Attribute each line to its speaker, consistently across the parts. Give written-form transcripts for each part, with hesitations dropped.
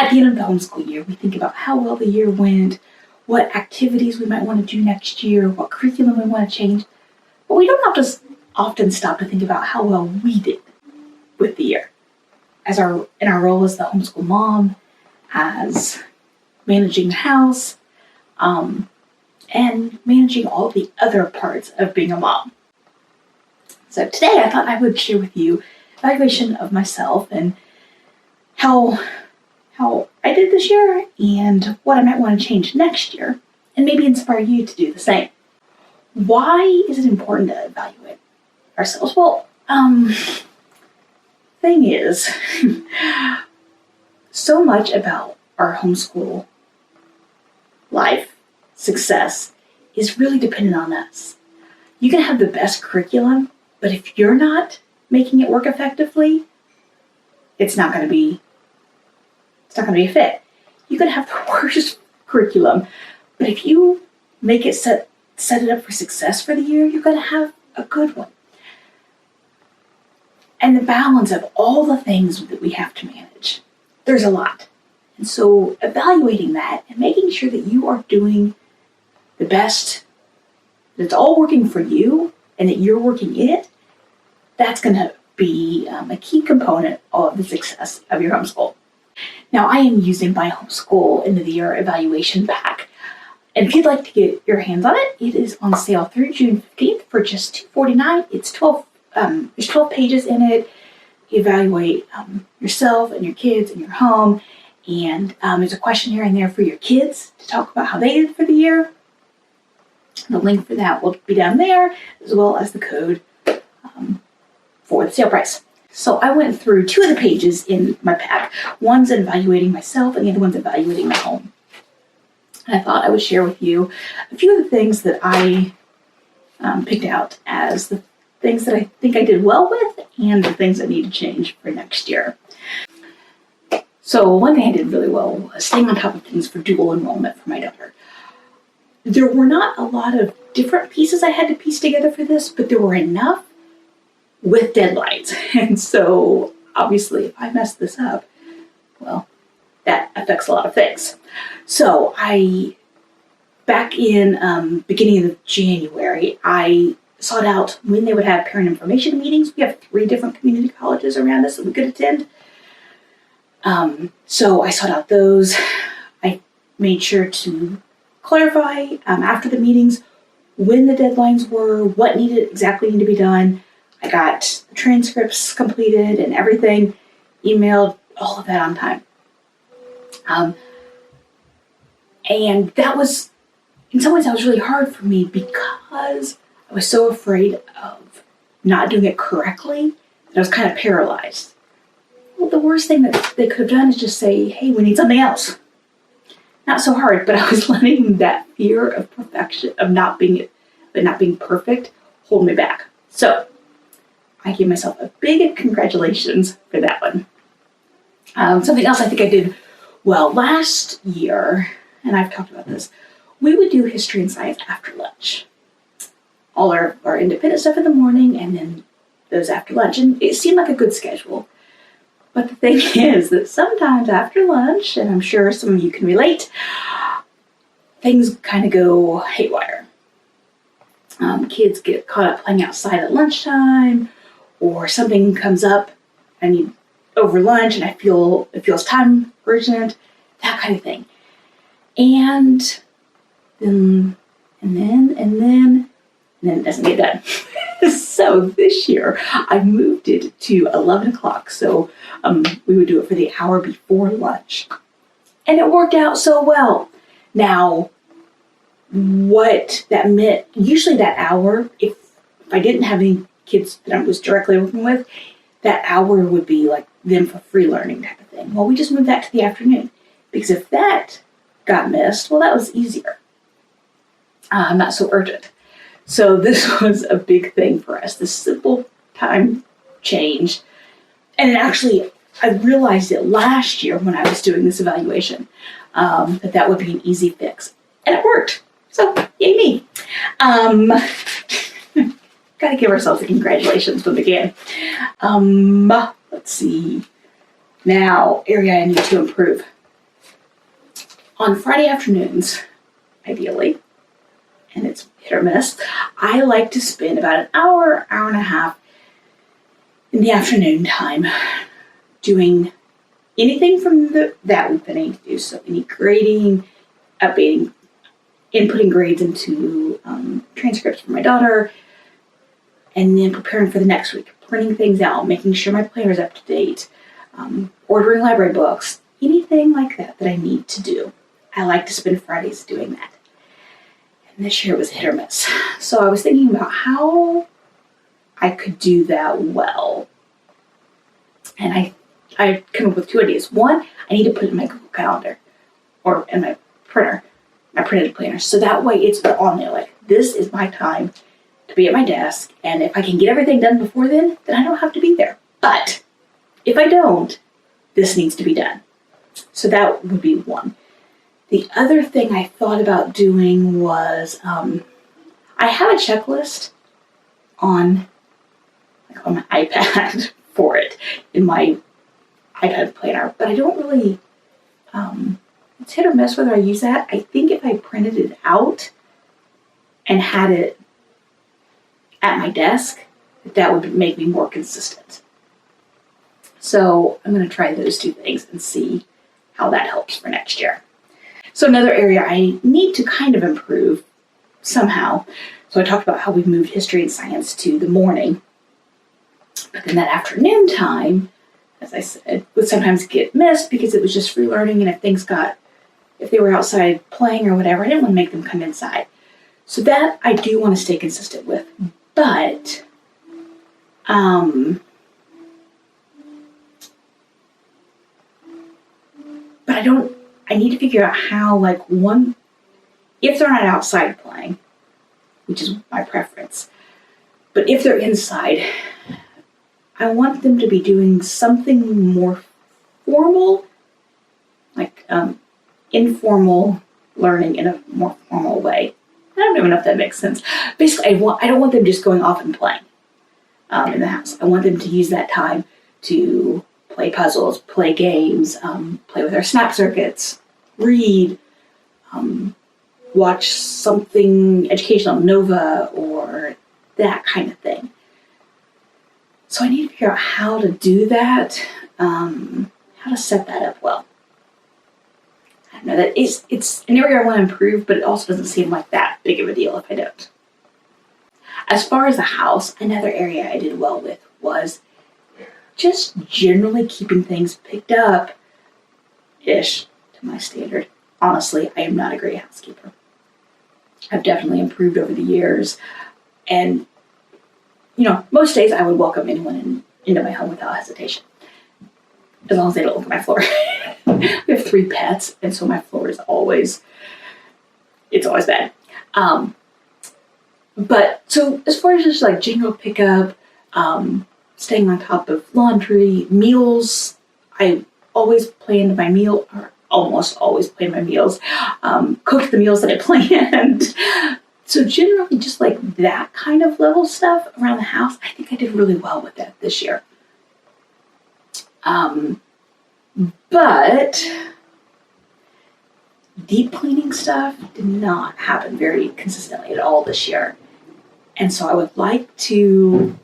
Speaker 1: At the end of the homeschool year, we think about how well the year went, what activities we might want to do next year, what curriculum we want to change. But we don't have to often stop to think about how well we did with the year. In our role as the homeschool mom, as managing the house, and managing all the other parts of being a mom. So today I thought I would share with you evaluation of myself and how I did this year and what I might want to change next year, and maybe inspire you to do the same. Why is it important to evaluate ourselves? Well, thing is, so much about our homeschool life success is really dependent on us. You can have the best curriculum, but if you're not making it work effectively, it's not going to be a fit. You can have the worst curriculum, but if you make it set it up for success for the year, you're going to have a good one. And the balance of all the things that we have to manage, there's a lot. And so evaluating that and making sure that you are doing the best, that it's all working for you and that you're working it, that's going to be a key component of the success of your homeschool. Now, I am using my homeschool end of the year evaluation pack. And if you'd like to get your hands on it, it is on sale through June 15th for just $249. It's there's 12 pages in it. You evaluate yourself and your kids and your home. And there's a questionnaire in there for your kids to talk about how they did for the year. The link for that will be down there, as well as the code for the sale price. So I went through two of the pages in my pack. One's evaluating myself and the other one's evaluating my home. And I thought I would share with you a few of the things that I picked out as the things that I think I did well with and the things that need to change for next year. So one thing I did really well was staying on top of things for dual enrollment for my daughter. There were not a lot of different pieces I had to piece together for this, but there were enough with deadlines. And so obviously if I mess this up, well, that affects a lot of things. So back in beginning of January, I sought out when they would have parent information meetings. We have 3 different community colleges around us that we could attend. So I sought out those. I made sure to clarify after the meetings when the deadlines were, what exactly needed to be done. I got the transcripts completed and everything, emailed, all of that on time. And that was, in some ways, that was really hard for me because I was so afraid of not doing it correctly that I was kind of paralyzed. Well, the worst thing that they could have done is just say, hey, we need something else. Not so hard, but I was letting that fear of perfection, of not being perfect, hold me back. So I gave myself a big congratulations for that one. Something else I think I did well last year, and I've talked about this, we would do history and science after lunch. All our independent stuff in the morning and then those after lunch. And it seemed like a good schedule. But the thing is that sometimes after lunch, and I'm sure some of you can relate, things kind of go haywire. Kids get caught up playing outside at lunchtime, or something comes up I need over lunch and I feel it feels time urgent, that kind of thing. And then it doesn't get done. So this year I moved it to 11 o'clock. So we would do it for the hour before lunch. And it worked out so well. Now, what that meant, usually that hour, if I didn't have any kids that I was directly working with, that hour would be like them for free learning type of thing. Well, we just moved that to the afternoon. Because if that got missed, well, that was easier. Not so urgent. So this was a big thing for us, this simple time change. And actually, I realized it last year when I was doing this evaluation, that would be an easy fix. And it worked. So, yay me. Gotta give ourselves a congratulations when we can. Let's see. Now, area I need to improve. On Friday afternoons, ideally, and it's hit or miss, I like to spend about an hour, hour and a half in the afternoon time doing anything from that we've been able to do. So any grading, updating, inputting grades into transcripts for my daughter, and then preparing for the next week, printing things out, making sure my planner's up to date, ordering library books, anything like that I need to do. I like to spend Fridays doing that. And this year it was hit or miss. So I was thinking about how I could do that well. And I came up with 2 ideas. One, I need to put it in my Google Calendar or in my printer, my printed planner. So that way it's on there. Like, this is my time to be at my desk. And if I can get everything done before then I don't have to be there. But if I don't, this needs to be done. So that would be one. The other thing I thought about doing was, I have a checklist on my iPad for it in my iPad planner, but I don't really, it's hit or miss whether I use that. I think if I printed it out and had it at my desk, that would make me more consistent. So I'm going to try those 2 things and see how that helps for next year. So another area I need to kind of improve somehow. So I talked about how we moved history and science to the morning. But then that afternoon time, as I said, would sometimes get missed because it was just free learning. And if they were outside playing or whatever, I didn't want to make them come inside. So that I do want to stay consistent with. But, I need to figure out how, if they're not outside playing, which is my preference, but if they're inside, I want them to be doing something more formal, like informal learning in a more formal way. I don't even know if that makes sense. Basically, I don't want them just going off and playing in the house. I want them to use that time to play puzzles, play games, play with our snap circuits, read, watch something educational, Nova, or that kind of thing. So I need to figure out how to do that, how to set that up well. I don't know, it's an area I want to improve, but it also doesn't seem like that big of a deal if I don't. As far as the house, another area I did well with was just generally keeping things picked up-ish to my standard. Honestly, I am not a great housekeeper. I've definitely improved over the years. And, most days I would welcome anyone into my home without hesitation. As long as they don't look at my floor. We have 3 pets, and so my floor is always bad. But so as far as just general pickup, staying on top of laundry, meals, I always planned my meal, or almost always planned my meals, cooked the meals that I planned. So generally just that kind of level stuff around the house, I think I did really well with that this year. But deep cleaning stuff did not happen very consistently at all this year. And so I would like to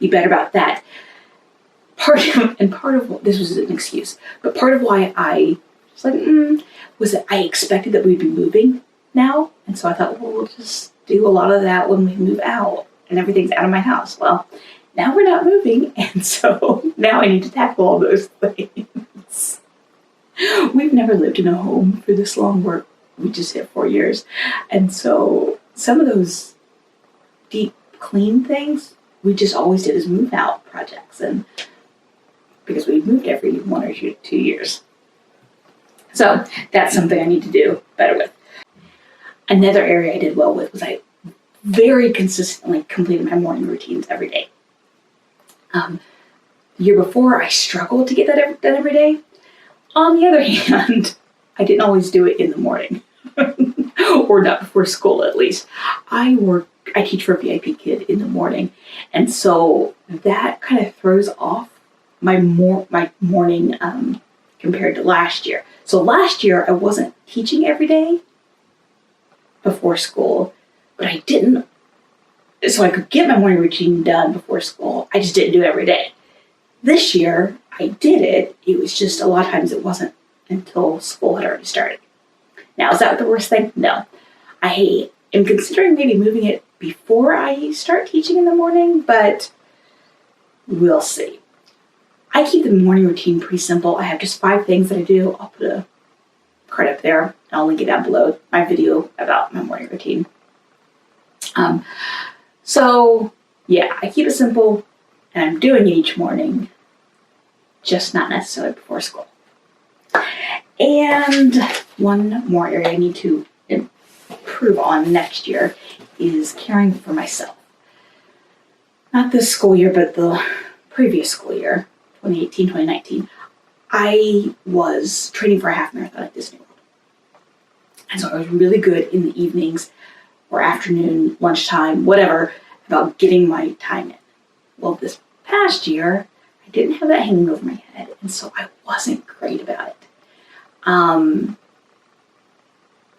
Speaker 1: be better about that. Part of this was an excuse, but part of why I was was that I expected that we'd be moving now. And so I thought, well, we'll just do a lot of that when we move out and everything's out of my house. Well, now we're not moving. And so now I need to tackle all those things. We've never lived in a home for this long. We just hit 4 years. And so some of those deep clean things we just always did as move out projects, and because we moved every 1 or 2 years. So that's something I need to do better with. Another area I did well with was I very consistently completed my morning routines every day. The year before, I struggled to get that done every day. On the other hand, I didn't always do it in the morning, or not before school at least. I teach for VIPKid in the morning, and so that kind of throws off my morning compared to last year. So last year I wasn't teaching every day before school, but I didn't, so I could get my morning routine done before school. I just didn't do it every day. This year I did it. It was just a lot of times it wasn't until school had already started. Now, is that the worst thing? No. I am considering maybe moving it before I start teaching in the morning, but we'll see. I keep the morning routine pretty simple. I have just 5 things that I do. I'll put a card up there, and I'll link it down below, my video about my morning routine. So yeah, I keep it simple, and I'm doing it each morning, just not necessarily before school. And one more area I need to improve on next year is caring for myself. Not this school year, but the previous school year, 2018, 2019, I was training for a half marathon at Disney World. And so I was really good in the evenings or afternoon, lunchtime, whatever, about getting my time in. Well, this past year, I didn't have that hanging over my head, and so I wasn't great about it.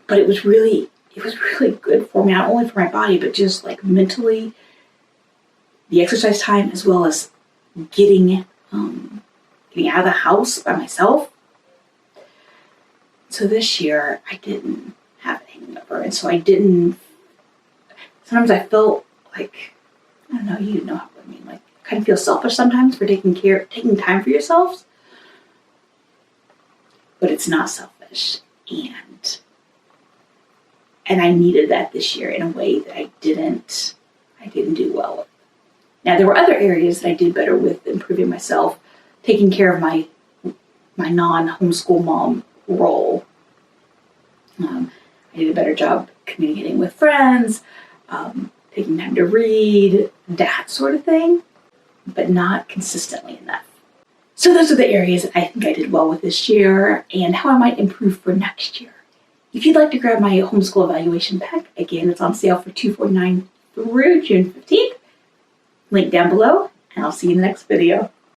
Speaker 1: But it was really good for me, not only for my body, but just like mentally, the exercise time, as well as getting out of the house by myself. So this year I didn't have it hanging over, and so sometimes I felt like, I don't know, you know what I mean, like kind of feel selfish sometimes for taking time for yourselves, but it's not selfish, and I needed that this year in a way that I didn't do well with. Now, there were other areas that I did better with improving myself, taking care of my non-homeschool mom role. I did a better job communicating with friends, taking time to read, that sort of thing, but not consistently enough. So those are the areas that I think I did well with this year and how I might improve for next year. If you'd like to grab my homeschool evaluation pack, again, it's on sale for $249 through June 15th. Link down below, and I'll see you in the next video.